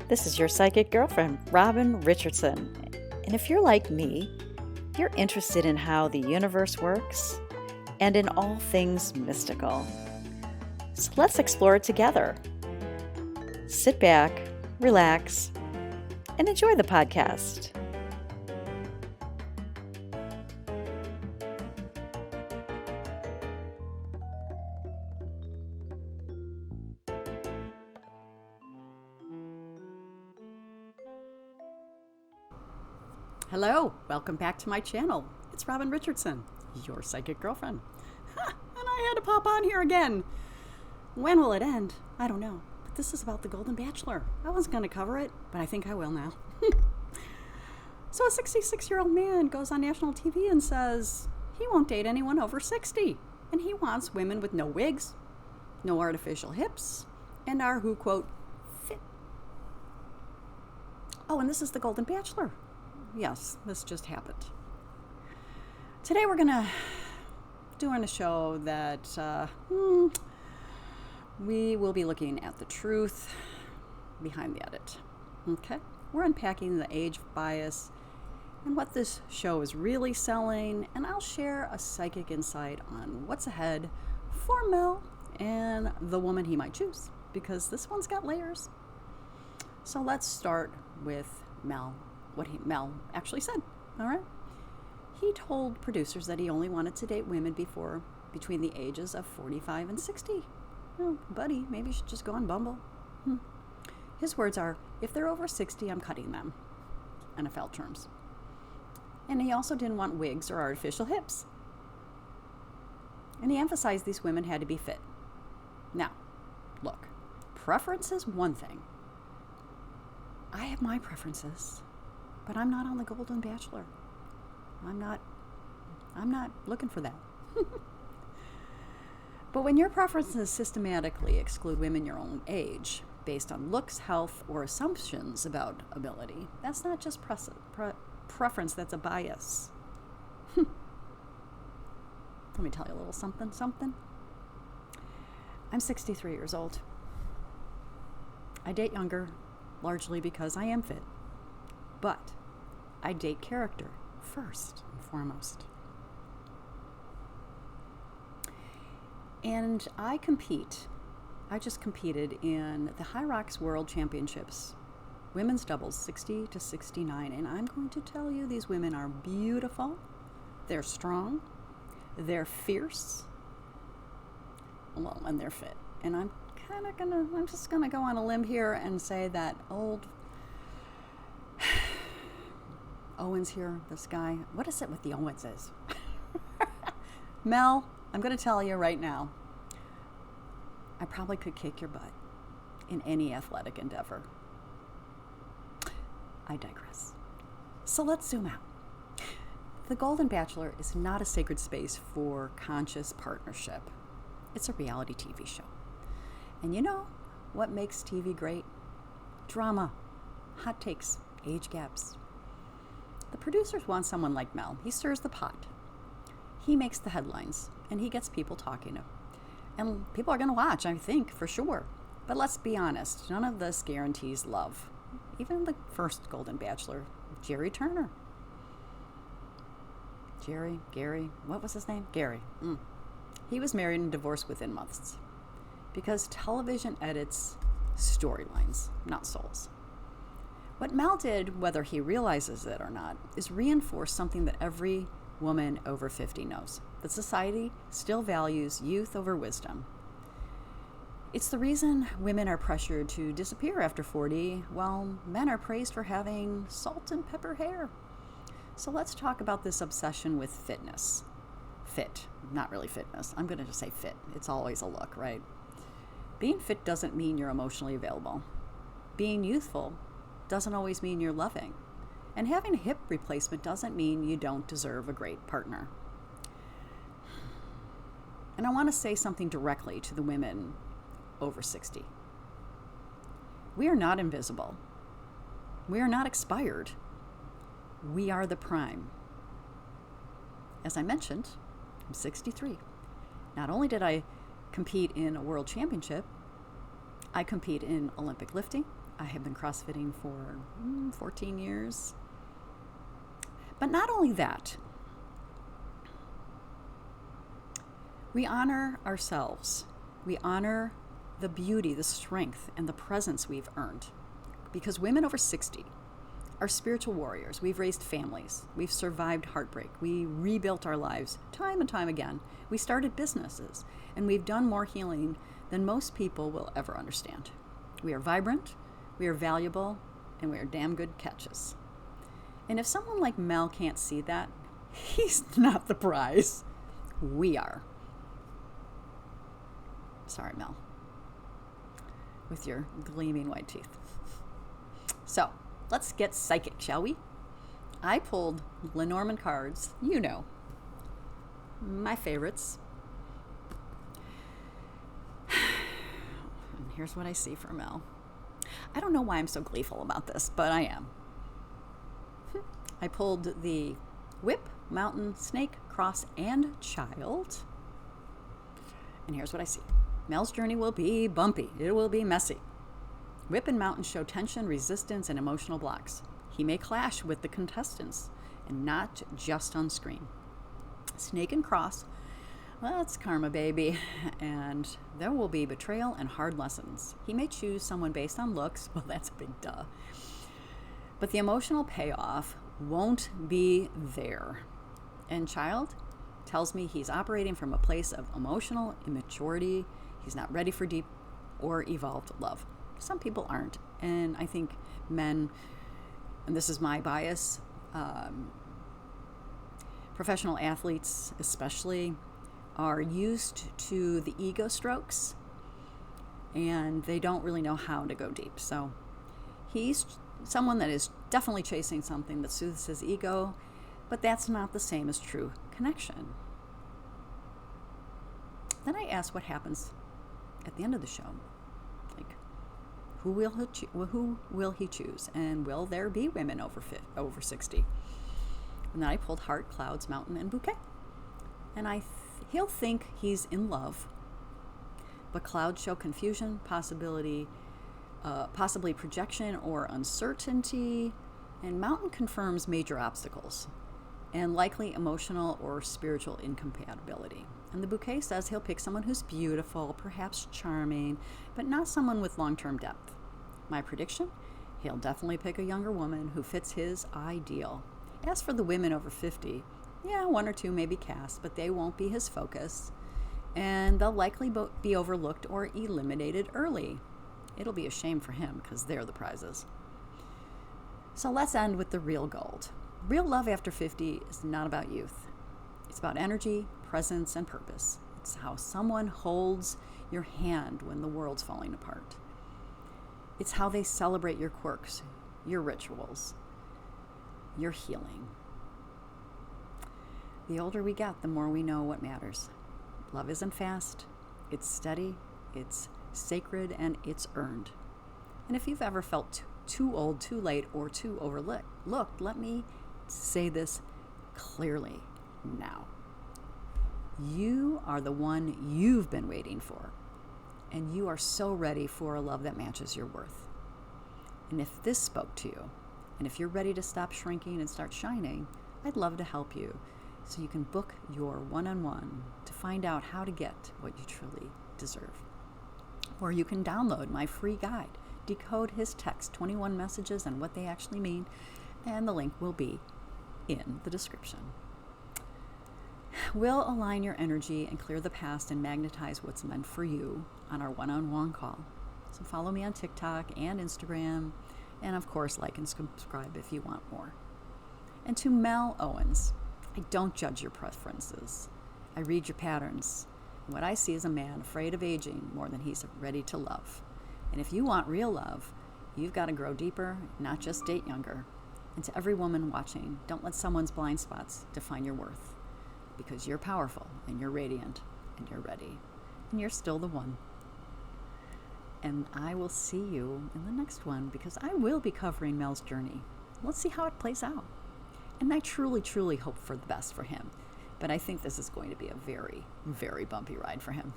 This is your psychic girlfriend, Robin Richardson. And if you're like me, you're interested in how the universe works and in all things mystical. So let's explore it together. Sit back, relax, and enjoy the podcast. Hello, welcome back to my channel. It's Robin Richardson, your psychic girlfriend. And I had to pop on here again. When will it end? I don't know. But this is about the Golden Bachelor. I wasn't going to cover it, but I think I will now. So a 66-year-old man goes on national TV and says he won't date anyone over 60. And he wants women with no wigs, no artificial hips, and are who, quote, fit. Oh, and this is the Golden Bachelor. Yes, this just happened. Today we're going to do a show that we will be looking at the truth behind the edit. Okay? We're unpacking the age bias and what this show is really selling, and I'll share a psychic insight on what's ahead for Mel and the woman he might choose, because this one's got layers. So let's start with Mel. What Mel actually said. All right. He told producers that he only wanted to date women between the ages of 45 and 60. Oh, buddy, maybe you should just go on Bumble. His words are, if they're over 60, I'm cutting them. NFL terms. And he also didn't want wigs or artificial hips. And he emphasized these women had to be fit. Now, look, preference is one thing. I have my preferences. But I'm not on the Golden Bachelor. I'm not looking for that. But when your preferences systematically exclude women your own age based on looks, health, or assumptions about ability, that's not just preference, that's a bias. Let me tell you a little something. I'm 63 years old. I date younger, largely because I am fit. But I date character first and foremost. And I just competed in the High Rocks World Championships, women's doubles 60 to 69. And I'm going to tell you, these women are beautiful. They're strong. They're fierce. Well, and they're fit. And I'm just going to go on a limb here and say that old Owens here, this guy. What is it with the Owenses? Mel, I'm going to tell you right now, I probably could kick your butt in any athletic endeavor. I digress. So let's zoom out. The Golden Bachelor is not a sacred space for conscious partnership. It's a reality TV show. And you know what makes TV great? Drama, hot takes, age gaps. The producers want someone like Mel. He stirs the pot. He makes the headlines, and he gets people talking. And people are going to watch, I think, for sure. But let's be honest, none of this guarantees love. Even the first Golden Bachelor, Jerry Turner. Gary, what was his name? Gary. He was married and divorced within months. Because television edits storylines, not souls. What Mel did, whether he realizes it or not, is reinforce something that every woman over 50 knows, that society still values youth over wisdom. It's the reason women are pressured to disappear after 40, while men are praised for having salt and pepper hair. So let's talk about this obsession with fitness. Fit, not really fitness. I'm going to just say fit. It's always a look, right? Being fit doesn't mean you're emotionally available. Being youthful doesn't always mean you're loving. And having a hip replacement doesn't mean you don't deserve a great partner. And I want to say something directly to the women over 60. We are not invisible. We are not expired. We are the prime. As I mentioned, I'm 63. Not only did I compete in a world championship, I compete in Olympic lifting. I have been CrossFitting for 14 years. But not only that, we honor ourselves. We honor the beauty, the strength, and the presence we've earned. Because women over 60 are spiritual warriors. We've raised families. We've survived heartbreak. We rebuilt our lives time and time again. We started businesses. And we've done more healing than most people will ever understand. We are vibrant, we are valuable, and we are damn good catches. And if someone like Mel can't see that, he's not the prize. We are. Sorry, Mel. With your gleaming white teeth. So, let's get psychic, shall we? I pulled Lenormand cards, you know, my favorites. And here's what I see for Mel. I don't know why I'm so gleeful about this, but I am. I pulled the Whip, Mountain, Snake, Cross, and Child. And here's what I see. Mel's journey will be bumpy. It will be messy. Whip and Mountain show tension, resistance, and emotional blocks. He may clash with the contestants, and not just on screen. Snake and Cross, well, it's karma, baby, and there will be betrayal and hard lessons. He may choose someone based on looks. Well, that's a big duh. But the emotional payoff won't be there. And Child tells me he's operating from a place of emotional immaturity. He's not ready for deep or evolved love. Some people aren't. And I think men, and this is my bias, professional athletes especially, are used to the ego strokes, and they don't really know how to go deep. So he's someone that is definitely chasing something that soothes his ego, but that's not the same as true connection. Then I asked what happens at the end of the show. Like, who will he choose? And will there be women over 60? And then I pulled Heart, Clouds, Mountain, and Bouquet. And he'll think he's in love, but clouds show confusion, possibly projection or uncertainty, and Mountain confirms major obstacles and likely emotional or spiritual incompatibility. And the Bouquet says he'll pick someone who's beautiful, perhaps charming, but not someone with long-term depth. My prediction? He'll definitely pick a younger woman who fits his ideal. As for the women over 50, yeah, one or two may be cast, but they won't be his focus, and they'll likely be overlooked or eliminated early. It'll be a shame for him because they're the prizes. So let's end with the real gold. Real love after 50 is not about youth. It's about energy, presence, and purpose. It's how someone holds your hand when the world's falling apart. It's how they celebrate your quirks, your rituals, your healing. The older we get, the more we know what matters. Love isn't fast, it's steady, it's sacred, and it's earned. And if you've ever felt too old, too late, or too overlooked, let me say this clearly now. You are the one you've been waiting for, and you are so ready for a love that matches your worth. And if this spoke to you, and if you're ready to stop shrinking and start shining, I'd love to help you so you can book your one-on-one to find out how to get what you truly deserve. Or you can download my free guide, Decode His Text, 21 Messages and What They Actually Mean, and the link will be in the description. We'll align your energy and clear the past and magnetize what's meant for you on our one-on-one call. So follow me on TikTok and Instagram, and of course like and subscribe if you want more. And to Mel Owens, I don't judge your preferences. I read your patterns. And what I see is a man afraid of aging more than he's ready to love. And if you want real love, you've got to grow deeper, not just date younger. And to every woman watching, don't let someone's blind spots define your worth. Because you're powerful, and you're radiant, and you're ready. And you're still the one. And I will see you in the next one, because I will be covering Mel's journey. Let's see how it plays out. And I truly, truly hope for the best for him. But I think this is going to be a very, very bumpy ride for him.